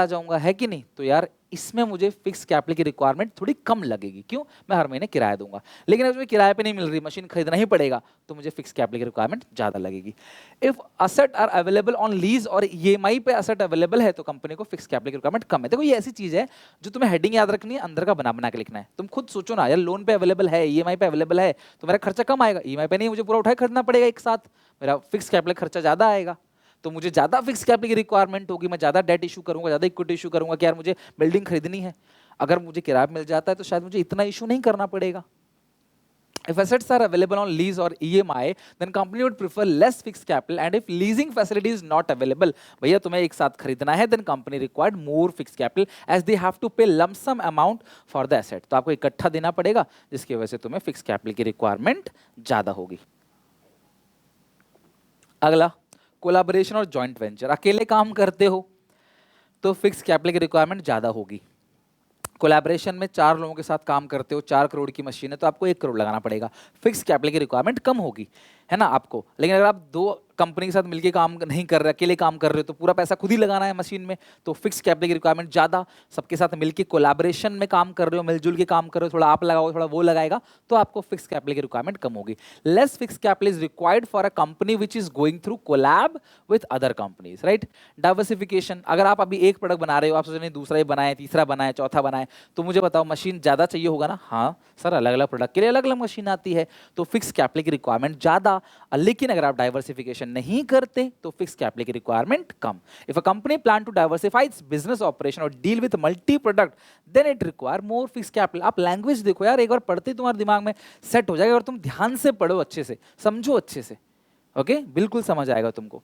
जाऊंगा, है कि नहीं। तो यार इसमें मुझे फिक्स कैपिटल की रिक्वायरमेंट थोड़ी कम लगेगी, क्यों, मैं हर महीने किराया दूंगा। लेकिन अगर मुझे किराए पे नहीं मिल रही, मशीन खरीदना ही पड़ेगा, तो मुझे फिक्स कैपिटल की रिक्वायरमेंट ज्यादा लगेगी। If asset are available on lease और ईएमआई पे असेट अवेलेबल है, तो कंपनी को फिक्स कैपिटल की रिक्वायरमेंट कम है। देखो ये ऐसी चीज है जो तुम्हें हेडिंग याद रखनी है, अंदर का बना बना के लिखना है। तुम खुद सोचो ना यार, लोन पे अवेलेबल है, ईएमआई पे अवेलेबल है, तो मेरा खर्चा कम आएगा। ईएमआई पे नहीं, मुझे पूरा उठाए खरीदना पड़ेगा एक साथ, मेरा फिक्स कैपिटल खर्चा ज्यादा आएगा, तो मुझे ज्यादा फिक्स कैपिटल की रिक्वायरमेंट होगी, मैं ज्यादा डेट इशू करूंगा, ज्यादा इक्विटी इशू करूंगा कि यार मुझे बिल्डिंग खरीदनी है। अगर मुझे किराया मिल जाता है तो शायद मुझे इतना इशू नहीं करना पड़ेगा। If assets are available on lease or EMI, then company would prefer less fixed capital. And if leasing facility is not available, भैया तुम्हें एक साथ खरीदना है, then company required more fixed capital as they have to pay lump sum amount for the asset. तो आपको इकट्ठा देना पड़ेगा, जिसकी वजह से तुम्हें fixed capital की requirement ज़्यादा होगी. अगला कोलैबोरेशन और जॉइंट वेंचर. अकेले काम करते हो तो फिक्स कैपिटल की रिक्वायरमेंट ज़्यादा होगी. कोलैबोरेशन में 4 लोगों के साथ काम करते हो, 4 करोड़ की मशीन है तो आपको 1 करोड़ लगाना पड़ेगा. फिक्स कैपिटल की रिक्वायरमेंट कम होगी, है ना आपको. लेकिन अगर आप 2 कंपनी के साथ मिलकर काम नहीं कर रहे, अकेले काम कर रहे हो, तो पूरा पैसा खुद ही लगाना है मशीन में, तो फिक्स कैपिटल की रिक्वायरमेंट ज़्यादा. सबके साथ मिलकर कोलैबोरेशन में काम कर रहे हो, मिलजुल के काम कर रहे हो, थोड़ा आप लगाओ थोड़ा वो लगाएगा, तो आपको फिक्स कैपिटल की रिक्वायरमेंट कम होगी. Less fix capital is required for a company which is going through collab with other companies, right. Diversification. अगर आप अभी एक प्रोडक्ट बना रहे हो, आप सोच रहे दूसरा ही बनाए, तीसरा बनाए, चौथा बनाए, तो मुझे बताओ मशीन ज़्यादा चाहिए होगा ना. हाँ सर, अलग अलग प्रोडक्ट के लिए अलग अलग मशीन आती है, तो फिक्स कैपिटल की रिक्वायरमेंट ज़्यादा. लेकिन अगर आप डाइवर्सिफिकेशन नहीं करते तो फिक्स कैपिटल की रिक्वायरमेंट कम. If a company plan to diversify its business operation और deal with multi product, then it require more fix capital. आप लैंग्वेज देखो यार, एक बार पढ़ते तुम्हारे दिमाग में सेट हो जाएगा, और तुम ध्यान से पढ़ो, अच्छे से समझो, अच्छे से, ओके, बिल्कुल समझ आएगा तुमको.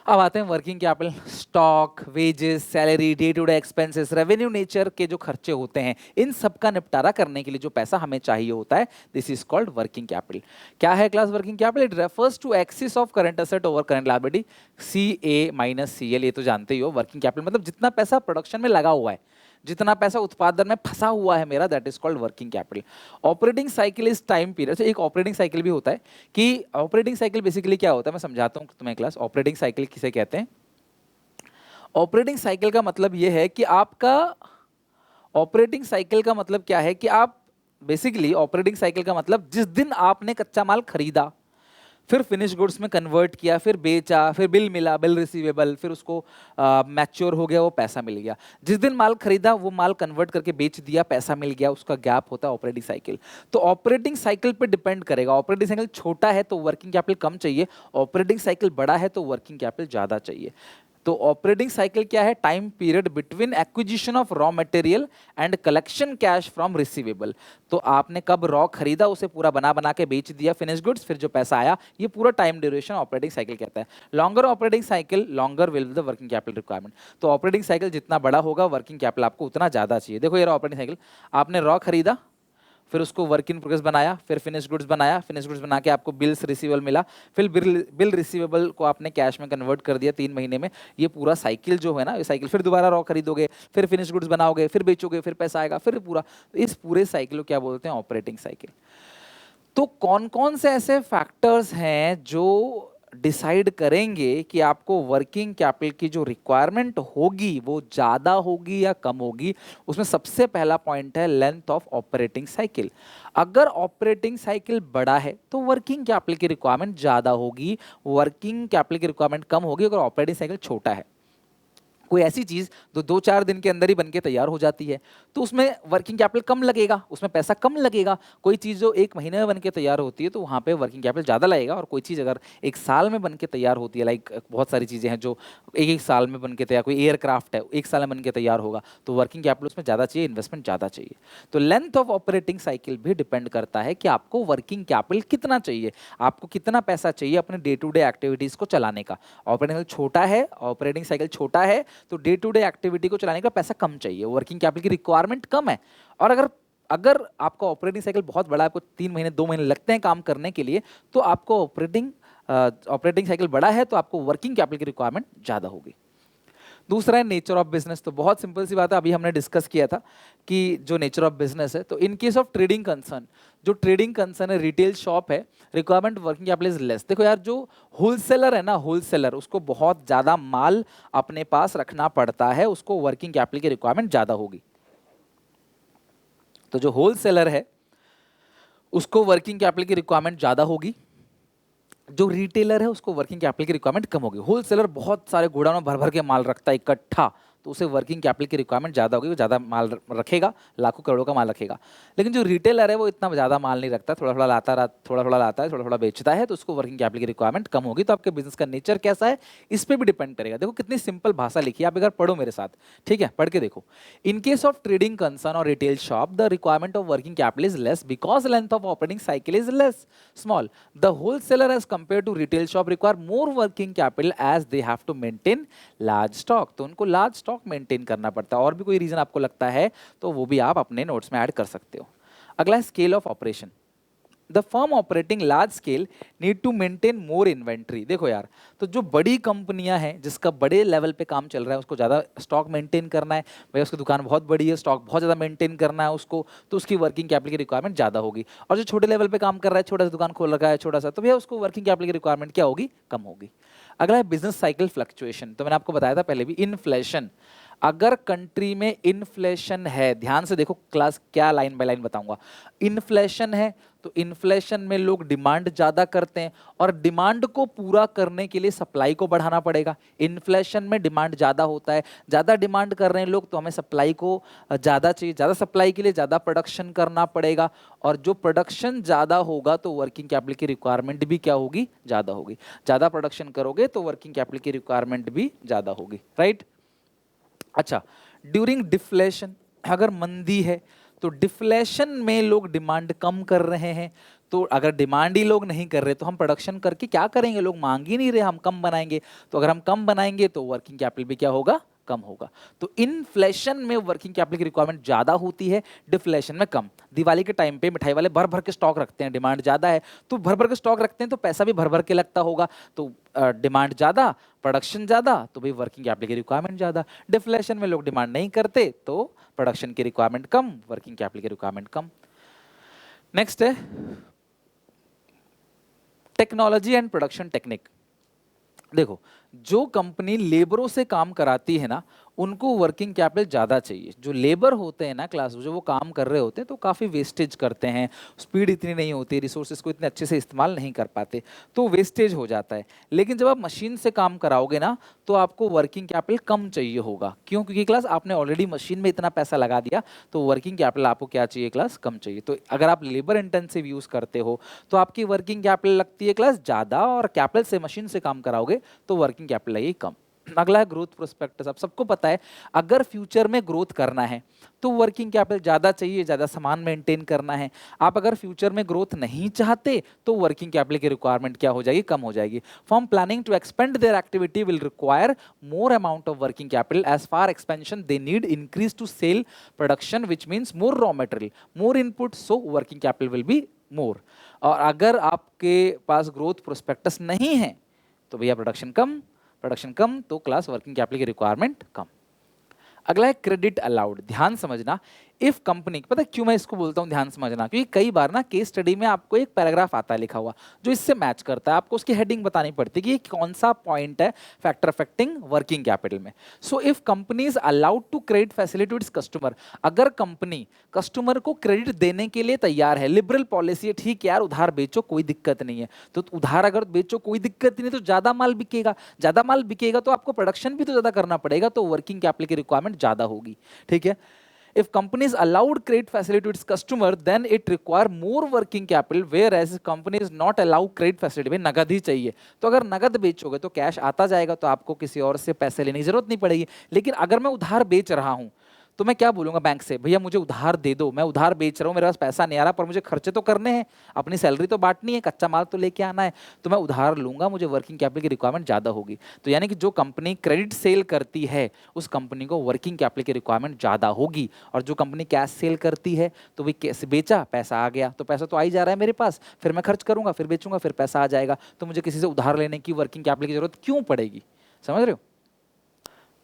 अब आते हैं working capital. Stock, wages, salary, day to day expenses, revenue nature के जो खर्चे होते हैं, इन सब का निपटारा करने के लिए जो पैसा हमें चाहिए होता है, this is called working capital. क्या है class working capital? It refers to excess of current asset over current liability, CA minus CL. ये तो जानते ही हो. वर्किंग कैपिटल मतलब जितना पैसा प्रोडक्शन में लगा हुआ है, जितना पैसा उत्पादन में फंसा हुआ है मेरा, that is called working capital. Operating cycle is time period. एक ऑपरेटिंग साइकिल भी होता है कि ऑपरेटिंग साइकिल बेसिकली क्या होता है, मैं समझाता हूं तुम्हें क्लास. ऑपरेटिंग साइकिल किसे कहते हैं? ऑपरेटिंग साइकिल का मतलब यह है कि आपका ऑपरेटिंग साइकिल का मतलब क्या है कि आप बेसिकली ऑपरेटिंग साइकिल का मतलब जिस दिन आपने कच्चा माल खरीदा, फिर फिनिश गुड्स में कन्वर्ट किया, फिर बेचा, फिर बिल मिला, बिल रिसीवेबल, फिर उसको मैच्योर हो गया, वो पैसा मिल गया. जिस दिन माल खरीदा वो माल कन्वर्ट करके बेच दिया, पैसा मिल गया, उसका गैप होता है ऑपरेटिंग साइकिल. तो ऑपरेटिंग साइकिल पे डिपेंड करेगा. ऑपरेटिंग साइकिल छोटा है तो वर्किंग कैपिटल कम चाहिए, ऑपरेटिंग साइकिल बड़ा है तो वर्किंग कैपिटल ज़्यादा चाहिए. तो ऑपरेटिंग साइकिल क्या है? Time period between acquisition of raw material and collection cash from receivable. तो आपने कब रॉ खरीदा, उसे पूरा बना बना के बेच दिया फिनिश गुड्स, फिर जो पैसा आया, ये पूरा टाइम ड्यूरेशन ऑपरेटिंग साइकिल कहता है. Longer operating cycle, longer will the working capital requirement. तो ऑपरेटिंग साइकिल जितना बड़ा होगा, वर्किंग कैपिटल आपको उतना ज़्यादा चाहिए. देखो ये ऑपरेटिंग साइकिल, आपने रॉ खरीदा, फिर उसको वर्क इन प्रोग्रेस बनाया, फिर फिनिश गुड्स बनाया, फिनिश गुड्स बना के आपको बिल्स रिसीवेबल मिला, फिर बिल रिसीवेबल को आपने कैश में कन्वर्ट कर दिया 3 महीने में. ये पूरा साइकिल जो है ना, ये साइकिल, फिर दोबारा रॉ खरीदोगे, फिर फिनिश गुड्स बनाओगे, फिर बेचोगे, फिर पैसा आएगा, फिर पूरा. इस पूरे साइकिल को क्या बोलते हैं? Operating cycle. तो कौन कौन से ऐसे फैक्टर्स हैं जो डिसाइड करेंगे कि आपको वर्किंग कैपिटल की जो रिक्वायरमेंट होगी वो ज़्यादा होगी या कम होगी? उसमें सबसे पहला पॉइंट है लेंथ ऑफ ऑपरेटिंग साइकिल. अगर ऑपरेटिंग साइकिल बड़ा है तो वर्किंग कैपिटल की रिक्वायरमेंट ज़्यादा होगी, वर्किंग कैपिटल की रिक्वायरमेंट कम होगी अगर ऑपरेटिंग साइकिल छोटा है. कोई ऐसी चीज़ जो 2-4 दिन के अंदर ही बनके तैयार हो जाती है तो उसमें वर्किंग कैपिटल कम लगेगा, उसमें पैसा कम लगेगा. कोई चीज़ जो 1 महीने में बनके तैयार होती है तो वहाँ पे वर्किंग कैपिटल ज़्यादा लगेगा. और कोई चीज़ अगर 1 साल में बनके तैयार होती है, लाइक बहुत सारी चीज़ें हैं जो 1-1 साल में बनके तैयार, कोई एयरक्राफ्ट है 1 साल में बनके तैयार होगा, तो वर्किंग कैपिटल उसमें ज़्यादा चाहिए, इन्वेस्टमेंट ज़्यादा चाहिए. तो लेंथ ऑफ ऑपरेटिंग साइकिल भी डिपेंड करता है कि आपको वर्किंग कैपिटल कितना चाहिए, आपको कितना पैसा चाहिए अपने डे टू डे एक्टिविटीज़ को चलाने का. ऑपरेटिंग छोटा है, ऑपरेटिंग साइकिल छोटा है तो डे टू डे एक्टिविटी को चलाने का पैसा कम चाहिए, वर्किंग कैपिटल की रिक्वायरमेंट कम है. और अगर अगर आपका ऑपरेटिंग साइकिल बहुत बड़ा है, आपको 3 महीने 2 महीने लगते हैं काम करने के लिए, तो आपको ऑपरेटिंग साइकिल बड़ा है तो आपको वर्किंग कैपिटल की रिक्वायरमेंट ज़्यादा होगी. दूसरा है नेचर ऑफ बिजनेस. तो बहुत सिंपल सी बात है, अभी हमने डिस्कस किया था कि जो नेचर ऑफ बिजनेस है, तो इन केस ऑफ ट्रेडिंग कंसर्न, जो ट्रेडिंग कंसर्न है, रिटेल शॉप है, requirement working capital is less. देखो यार, जो होलसेलर है ना, होलसेलर, उसको बहुत ज़्यादा माल अपने पास रखना पड़ता है, उसको वर्किंग कैपिटल की रिक्वायरमेंट ज़्यादा होगी. तो जो होलसेलर है उसको वर्किंग कैपिटल की रिक्वायरमेंट ज़्यादा होगी, जो रिटेलर है उसको वर्किंग कैपिटल की रिक्वायरमेंट कम होगी. होलसेलर बहुत सारे गोडाउन में भर भर के माल रखता है इकट्ठा, तो उसे वर्किंग कैपिटल की रिक्वायरमेंट ज़्यादा होगी, वो ज़्यादा माल रखेगा, लाखों करोड़ों का माल रखेगा। लेकिन जो रिटेलर है वो इतना ज़्यादा माल नहीं रखता, थोड़ा थोड़ा लाता है, थोड़ा थोड़ा बेचता है, तो उसको वर्किंग कैपिटल की रिक्वायरमेंट कम होगी। तो आपके बिजनेस का नेचर कैसा है इस पर भी डिपेंड करेगा। देखो कितनी सिंपल भाषा लिखी है, आप एक बार पढ़ो मेरे साथ, ठीक है, पढ़ के देखो। In case of trading concern और retail shop, the requirement of working capital is less because length of operating cycle is less small. The wholesaler as compare to retail shop require more working capital as they have to maintain large stock. तो उनको large stock maintain करना पड़ता है। और भी कोई reason आपको लगता है तो वो भी आप अपने नोट्स में ऐड कर सकते हो। अगला है scale of operation. The firm operating large scale need to maintain more inventory. देखो यार, तो जो बड़ी कंपनियां हैं जिसका बड़े लेवल पे काम चल रहा है उसको ज़्यादा स्टॉक मेंटेन करना है, भाई उसकी दुकान बहुत बड़ी है, स्टॉक बहुत ज़्यादा मेंटेन करना है उसको, तो उसकी वर्किंग कैपिटल की रिक्वायरमेंट ज़्यादा होगी। और जो छोटे लेवल पे काम कर रहा है, छोटा सा दुकान खोल रखा है छोटा सा, तो भैया उसको वर्किंग कैपिटल की रिक्वायरमेंट क्या होगी, कम होगी। अगला है बिजनेस साइकिल फ्लक्चुएशन। तो मैंने आपको बताया था पहले भी, इन्फ्लेशन। अगर कंट्री में इन्फ्लेशन है, ध्यान से देखो क्लास, क्या लाइन बाय लाइन बताऊंगा। इन्फ्लेशन है तो इन्फ्लेशन में लोग डिमांड ज्यादा करते हैं, और डिमांड को पूरा करने के लिए सप्लाई को बढ़ाना पड़ेगा। इन्फ्लेशन में डिमांड ज्यादा होता है, ज्यादा डिमांड कर रहे हैं लोग, तो हमें सप्लाई को ज्यादा चाहिए, ज्यादा सप्लाई के लिए ज्यादा प्रोडक्शन करना पड़ेगा। और जो प्रोडक्शन ज्यादा होगा तो वर्किंग कैपिटल की रिक्वायरमेंट भी क्या होगी, ज्यादा होगी। ज्यादा प्रोडक्शन करोगे तो वर्किंग कैपिटल की रिक्वायरमेंट भी ज्यादा होगी, राइट। अच्छा, ड्यूरिंग डिफ्लेशन, अगर मंदी है तो डिफ्लेशन में लोग डिमांड कम कर रहे हैं, तो अगर डिमांड ही लोग नहीं कर रहे तो हम प्रोडक्शन करके क्या करेंगे, लोग मांग ही नहीं रहे, हम कम बनाएंगे। तो अगर हम कम बनाएंगे तो वर्किंग कैपिटल भी क्या होगा, कम होगा। तो इन्फ्लेशन में वर्किंग कैपिटल की रिक्वायरमेंट ज्यादा होती है, डिफ्लेशन में कम। दिवाली के टाइम पे मिठाई वाले भर भर के स्टॉक रखते हैं, डिमांड ज्यादा है, तो भर भर के स्टॉक रखते हैं तो पैसा भी भर भर के लगता होगा, तो डिमांड ज्यादा, प्रोडक्शन ज्यादा, तो भाई वर्किंग कैपिटल की रिक्वायरमेंट ज्यादा। डिफ्लेशन में लोग डिमांड नहीं करते तो प्रोडक्शन की रिक्वायरमेंट कम, वर्किंग कैपिटल की रिक्वायरमेंट कम। नेक्स्ट है टेक्नोलॉजी एंड प्रोडक्शन टेक्निक। देखो, जो कंपनी लेबरों से काम कराती है ना, उनको वर्किंग कैपिटल ज़्यादा चाहिए। जो लेबर होते हैं ना क्लास, जो वो काम कर रहे होते हैं तो काफ़ी वेस्टेज करते हैं, स्पीड इतनी नहीं होती, रिसोर्सेज को इतने अच्छे से इस्तेमाल नहीं कर पाते, तो वेस्टेज हो जाता है। लेकिन जब आप मशीन से काम कराओगे ना तो आपको वर्किंग कैपिटल कम चाहिए होगा। क्यों? क्योंकि क्लास आपने ऑलरेडी मशीन में इतना पैसा लगा दिया, तो वर्किंग कैपिटल आपको क्या चाहिए क्लास, कम चाहिए। तो अगर आप लेबर इंटेंसिव यूज़ करते हो तो आपकी वर्किंग कैपिटल लगती है क्लास ज़्यादा, और कैपिटल से मशीन से काम कराओगे तो वर्किंग कैपिटल लगेगी कम। अगला है ग्रोथ प्रोस्पेक्टस। अब सबको पता है अगर फ्यूचर में ग्रोथ करना है तो वर्किंग कैपिटल ज़्यादा चाहिए, ज़्यादा सामान मेंटेन करना है। आप अगर फ्यूचर में ग्रोथ नहीं चाहते तो वर्किंग कैपिटल की रिक्वायरमेंट क्या हो जाएगी, कम हो जाएगी। Form planning to expand their activity will require more amount of working capital. As far expansion they need increase to sell production which means more raw material, more input, so working capital will be more. और अगर आपके पास growth prospectus नहीं है तो भैया production कम तो class working capital की requirement कम। अगला है क्रेडिट अलाउड। ध्यान समझना, इफ कंपनी, पता है क्यों मैं इसको बोलता हूं ध्यान समझना, क्योंकि कई बार ना केस स्टडी में आपको एक पैराग्राफ आता है लिखा हुआ जो इससे मैच करता है, आपको उसकी हेडिंग बतानी पड़ती है कि ये कौन सा पॉइंट है फैक्टर अफेक्टिंग वर्किंग कैपिटल में। So if company is allowed to credit facility to its customer, अगर कंपनी कस्टमर को क्रेडिट देने के लिए तैयार है, लिबरल पॉलिसी है, ठीक है यार उधार बेचो कोई दिक्कत नहीं है, तो उधार अगर बेचो कोई दिक्कत नहीं है, तो ज्यादा माल बिकेगा, ज्यादा माल बिकेगा तो आपको प्रोडक्शन भी तो ज्यादा करना पड़ेगा, तो वर्किंग कैपिटल की रिक्वायरमेंट ज्यादा होगी, ठीक है। If company is allowed credit facility to its customer, then it require more working capital, whereas company is not allowed credit facility, भाई नगद ही चाहिए। तो अगर नगद बेचोगे तो कैश आता जाएगा, तो आपको किसी और से पैसे लेने की जरूरत नहीं पड़ेगी। लेकिन अगर मैं उधार बेच रहा हूं तो मैं क्या बोलूंगा बैंक से, भैया मुझे उधार दे दो, मैं उधार बेच रहा हूँ, मेरे पास पैसा नहीं आ रहा, पर मुझे खर्चे तो करने हैं, अपनी सैलरी तो बांटनी है, कच्चा माल तो लेके आना है, तो मैं उधार लूंगा, मुझे वर्किंग कैपिटल की रिक्वायरमेंट ज़्यादा होगी। तो यानी कि जो कंपनी क्रेडिट सेल करती है उस कंपनी को वर्किंग कैपिटल की रिक्वायरमेंट ज़्यादा होगी। और जो कंपनी कैश सेल करती है तो भाई कैसे बेचा, पैसा आ गया, तो पैसा तो आ ही जा रहा है मेरे पास, फिर मैं खर्च करूंगा, फिर बेचूंगा, फिर पैसा आ जाएगा, तो मुझे किसी से उधार लेने की वर्किंग कैपिटल की जरूरत क्यों पड़ेगी, समझ रहे हो।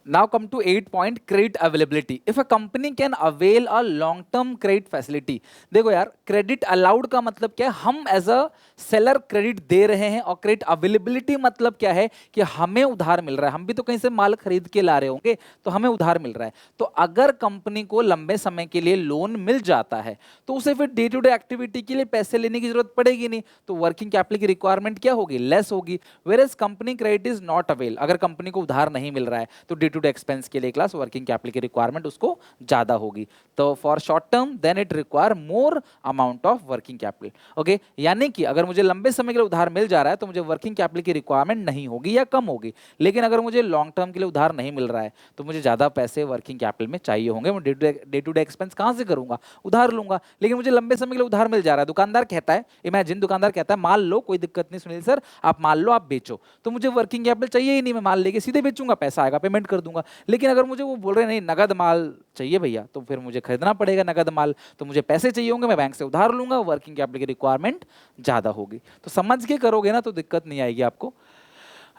Now come to 8 point, credit availability. If a company can avail a long term credit facility, देखो यार क्रेडिट अलाउड का मतलब क्या है, हम एज अ सेलर क्रेडिट दे रहे हैं, और क्रेडिट अवेलेबिलिटी मतलब क्या है कि हमें उधार मिल रहा है, हम भी तो कहीं से माल खरीद के ला रहे होंगे, तो हमें उधार मिल रहा है। तो अगर कंपनी को लंबे समय के लिए लोन मिल जाता है तो उसे फिर डे टू डे एक्टिविटी के लिए पैसे लेने की जरूरत पड़ेगी नहीं, तो वर्किंग कैपिटल की रिक्वायरमेंट क्या होगी, लेस होगी। Whereas company credit is not avail, अगर कंपनी को उधार नहीं मिल रहा है तो डे टू डे एक्सपेंस के लिए क्लास वर्किंग कैपिटल की रिक्वायरमेंट उसको ज़्यादा होगी। तो for short term then it require more amount of working capital. Okay, यानी कि अगर मुझे लंबे समय के लिए उधार मिल जा रहा है तो मुझे वर्किंग कैपिटल की रिक्वायरमेंट नहीं होगी या कम होगी। लेकिन अगर मुझे लॉन्ग टर्म के लिए उधार नहीं मिल रहा है तो मुझे ज़्यादा पैसे वर्किंग कैपिटल में चाहिए होंगे। मैं डे टू डे एक्सपेंस कहाँ से करूंगा? उधार लूंगा। लेकिन मुझे लंबे समय के लिए उधार मिल जा रहा है, दुकानदार कहता है, इमेजिन दुकानदार कहता है माल लो, कोई दिक्कत नहीं सुनील सर, आप माल लो, आप बेचो, तो मुझे वर्किंग कैपिटल चाहिए ही नहीं, मैं माल लेके सीधे बेचूंगा, पैसा आएगा, पेमेंट कर दूंगा। लेकिन अगर मुझे वो बोल रहे नहीं नगद माल चाहिए भैया, तो फिर मुझे खरीदना पड़ेगा नगद माल, तो मुझे पैसे चाहिए होंगे, मैं बैंक से उधार लूंगा, वर्किंग कैपिटल की रिक्वायरमेंट ज्यादा होगी। तो समझ के करोगे ना तो दिक्कत नहीं आएगी आपको।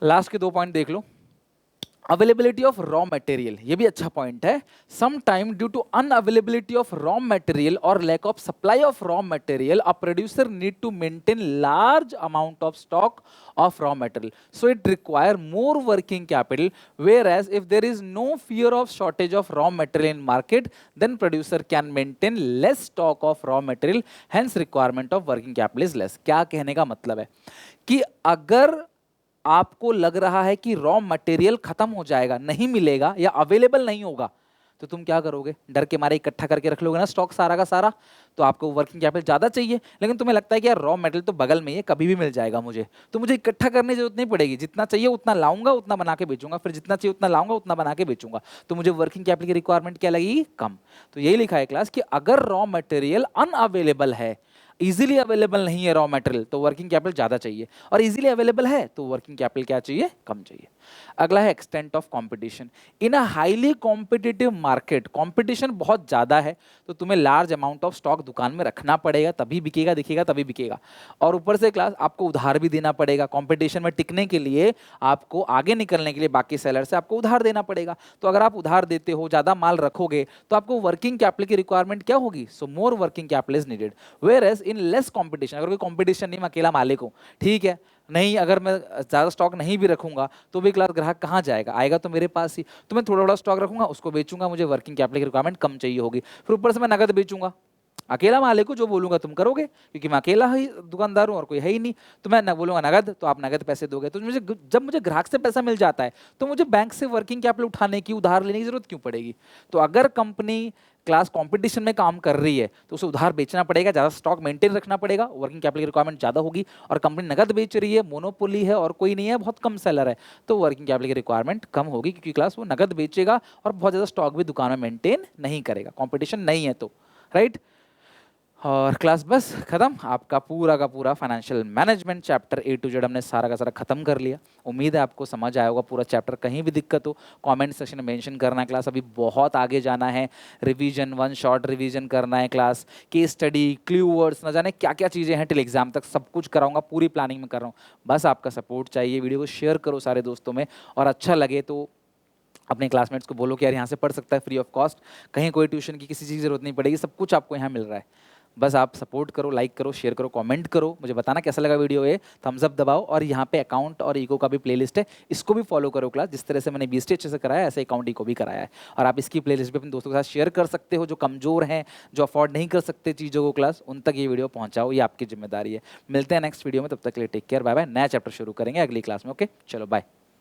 लास्ट के 2 पॉइंट देख लो। अवेलेबिलिटी ऑफ रॉ मटेरियल, ये भी अच्छा पॉइंट है। Some time due to unavailability of raw material और lack of supply of raw material a producer need to maintain large amount of stock of raw material, so it require more working capital, whereas if there is no fear of shortage of raw material in market, then producer can maintain less stock of raw material, hence requirement of working capital is less। क्या कहने का मतलब है कि अगर आपको लग रहा है कि रॉ मटेरियल खत्म हो जाएगा, नहीं मिलेगा या अवेलेबल नहीं होगा, तो तुम क्या करोगे? डर के मारे इकट्ठा करके रख लोगे ना स्टॉक सारा का सारा। तो आपको वर्किंग कैपिटल ज्यादा चाहिए, लेकिन तुम्हें लगता है कि यार रॉ मटेरियल तो बगल में ही है, कभी भी मिल जाएगा मुझे, तो मुझे इकट्ठा करने की जरूरत नहीं पड़ेगी, जितना चाहिए उतना लाऊंगा, उतना बना के बेचूंगा, फिर जितना चाहिए उतना लाऊंगा, उतना बना के बेचूंगा, तो मुझे वर्किंग कैपिटल की रिक्वायरमेंट क्या लगेगी? कम। तो यही लिखा है क्लास कि अगर रॉ मटेरियल अनअवेलेबल है, इजीली अवेलेबल नहीं है रॉ मटेरियल, तो वर्किंग कैपिटल ज्यादा चाहिए, और इजीली अवेलेबल है तो वर्किंग कैपिटल क्या चाहिए? कम चाहिए। अगला है extent of competition. In a highly competitive market, competition बहुत ज्यादा है, तो तुम्हें लार्ज अमाउंट ऑफ स्टॉक दुकान में रखना पड़ेगा, तभी बिकेगा, दिखेगा तभी बिकेगा। और ऊपर से क्लास आपको उधार भी देना पड़ेगा, कंपटीशन में टिकने के लिए, आपको आगे निकलने के लिए बाकी सेलर से आपको उधार देना पड़ेगा। तो अगर आप उधार देते हो, ज्यादा माल रखोगे, तो आपको वर्किंग कैपिटल की रिक्वायरमेंट क्या होगी? So more working capital is needed. Where in less competition, अगर कोई कंपटीशन नहीं, मैं अकेला मालिक हूं, ठीक है, नहीं, अगर मैं ज़्यादा स्टॉक नहीं भी रखूंगा तो भी क्लास ग्राहक कहाँ जाएगा? आएगा तो मेरे पास ही, तो मैं थोड़ा थोड़ा स्टॉक रखूंगा, उसको बेचूंगा, मुझे वर्किंग कैपिटल की रिक्वायरमेंट कम चाहिए होगी। फिर ऊपर से मैं नगद बेचूंगा, अकेला मालिक को जो बोलूंगा तुम करोगे, क्योंकि मैं अकेला ही दुकानदार हूं और कोई है ही नहीं, तो मैं न बोलूंगा नगद, तो आप नगद पैसे दोगे। तो मुझे जब मुझे ग्राहक से पैसा मिल जाता है तो मुझे बैंक से वर्किंग कैपिटल उठाने की, उधार लेने की जरूरत क्यों पड़ेगी? तो अगर कंपनी क्लास कंपटीशन में काम कर रही है तो उसे उधार बेचना पड़ेगा, ज्यादा स्टॉक मेंटेन रखना पड़ेगा, वर्किंग कैपिटल की रिक्वायरमेंट ज्यादा होगी। और कंपनी नगद बेच रही है, मोनोपोली है और कोई नहीं है, बहुत कम सेलर है, तो वर्किंग कैपिटल की रिक्वायरमेंट कम होगी, क्योंकि क्लास वो नगद बेचेगा और बहुत ज्यादा स्टॉक भी दुकान में मेंटेन नहीं करेगा, कंपटीशन नहीं है तो, राइट। और क्लास बस खत्म, आपका पूरा का पूरा financial management chapter A to Z हमने सारा का सारा खत्म कर लिया। उम्मीद है आपको समझ आया होगा पूरा चैप्टर। कहीं भी दिक्कत हो कमेंट सेक्शन में मेंशन करना। क्लास अभी बहुत आगे जाना है, रिवीजन, वन शॉट रिवीजन करना है, class case study, clue words, न जाने क्या क्या चीज़ें हैं, टिल एग्जाम तक सब कुछ कराऊंगा, पूरी प्लानिंग में कर रहा हूँ। बस आपका सपोर्ट चाहिए। वीडियो को शेयर करो सारे दोस्तों में, और अच्छा लगे तो अपने क्लासमेट्स को बोलो कि यार यहाँ से पढ़ सकता है फ्री ऑफ कॉस्ट, कहीं कोई ट्यूशन की किसी चीज़ की जरूरत नहीं पड़ेगी, सब कुछ आपको यहाँ मिल रहा है। बस आप सपोर्ट करो, लाइक करो, शेयर करो, कमेंट करो, मुझे बताना कैसा लगा वीडियो है, थम्स अप दबाओ। और यहाँ पे अकाउंट और इको का भी प्लेलिस्ट है, इसको भी फॉलो करो क्लास। जिस तरह से मैंने बीएसटी अच्छे से कराया, ऐसे अकाउंट इको भी कराया है, और आप इसकी प्लेलिस्ट भी अपने दोस्तों के साथ शेयर कर सकते हो, जो कमजोर हैं, जो अफोर्ड नहीं कर सकते चीज़ों को क्लास, उन तक ये वीडियो पहुँचाओ, ये आपकी जिम्मेदारी है। मिलते हैं नेक्स्ट वीडियो में, तब तक के लिए टेक केयर, बाय बाय। नया चैप्टर शुरू करेंगे अगली क्लास में। ओके, चलो बाय।